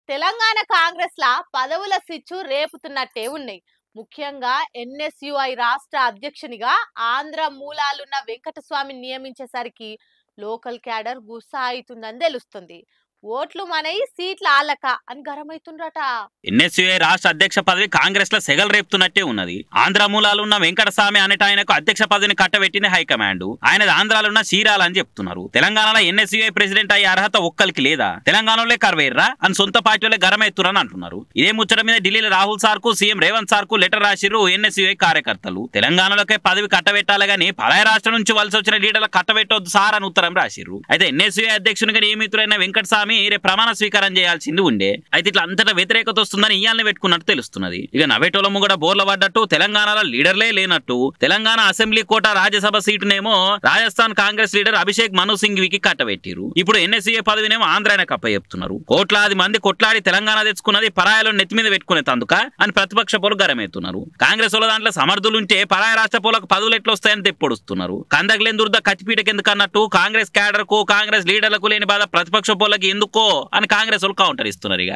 తెలంగాణ కాంగ్రెస్ లా పదవుల సిచ్చు రేపుతున్నట్టే ఉన్నాయి. ముఖ్యంగా ఎన్ఎస్యుఐ రాష్ట్ర అధ్యక్షునిగా ఆంధ్ర మూలాలున్న వెంకటస్వామిని నియమించేసరికి లోకల్ క్యాడర్ గుస్సా అవుతుందని తెలుస్తుంది. ఓట్లు మనయి సీట్ల ఆలక అని గరమైతుండ్రట. ఎన్ఎస్యుఐ రాష్ట్ర అధ్యక్ష పదవి కాంగ్రెస్ లో సెగలు రేపుతున్నట్టే ఉన్నది. ఆంధ్ర మూలాలున్న వెంకటస్వామి అనేట ఆయనకు అధ్యక్ష పదవిని కట్టబెట్టింది హైకమాండ్. ఆయన ఆంధ్రాలున్న చీరాల అని చెప్తున్నారు. తెలంగాణలో ఎన్ఎస్యుఐ ప్రెసిడెంట్ అయ్యే అర్హత ఒక్కరికి లేదా? తెలంగాణలో కర్వేర్రా అని సొంత పార్టీలే గరమైతురని అంటున్నారు. ఇదే ముచ్చట మీద ఢిల్లీలో రాహుల్ సార్ కు సీఎం రేవంత్ సార్ కు లెటర్ రాసిర్రు ఎన్ఎస్యుఐ కార్యకర్తలు. తెలంగాణలోకే పదవి కట్టబెట్టాలి గానీ పరాయ రాష్ట్రం నుంచి వలస వచ్చిన లీడర్లు కట్టబెట్టొద్దు సార్ అని ఉత్తరం రాసిర్రు. అయితే ఎన్ఎస్యుఐ అధ్యక్షునిగా నియమితులైన వెంకటస్వామి రేపు ప్రమాణ స్వీకారం చేయాల్సింది ఉండే. అయితే ఇట్లా అంతటా వ్యతిరేకత వస్తుందని ఇయాలని పెట్టుకున్నట్టు తెలుస్తున్నది. ఇక నవేటోలము కూడా బోర్ల పడ్డట్టు తెలంగాణలో లీడర్లే లేనట్టు తెలంగాణ అసెంబ్లీ కోట రాజ్యసభ సీటునేమో రాజస్థాన్ కాంగ్రెస్ లీడర్ అభిషేక్ మను సింఘ్వికి కట్టబెట్టిరు. ఇప్పుడు ఎన్ఎస్యుఐ పదవినేమో ఆంధ్రాయనకు అప్పచెప్తున్నారు. కోట్లాది మంది కొట్లాడి తెలంగాణ తెచ్చుకున్నది పరాయలో నెత్తి మీద పెట్టుకునే తందుక అని ప్రతిపక్ష పోలు గరమెత్తున్నారు. కాంగ్రెస్ వాళ్ళ దాంట్లో సమర్థులుంటే పరాయ రాష్ట్ర పోలకు పదవులు ఎట్లా వస్తాయని తెప్పొడుస్తున్నారు. కందగలేని దుర్ద కత్తిపీటకి ఎందుకు అన్నట్టు కాంగ్రెస్ క్యాడర్ కు కాంగ్రెస్ లీడర్లకు లేని బాధ ప్రతిపక్ష పోలకి ఎందుకో అని కాంగ్రెస్ వాళ్ళు కౌంటర్ ఇస్తున్నారు. ఇక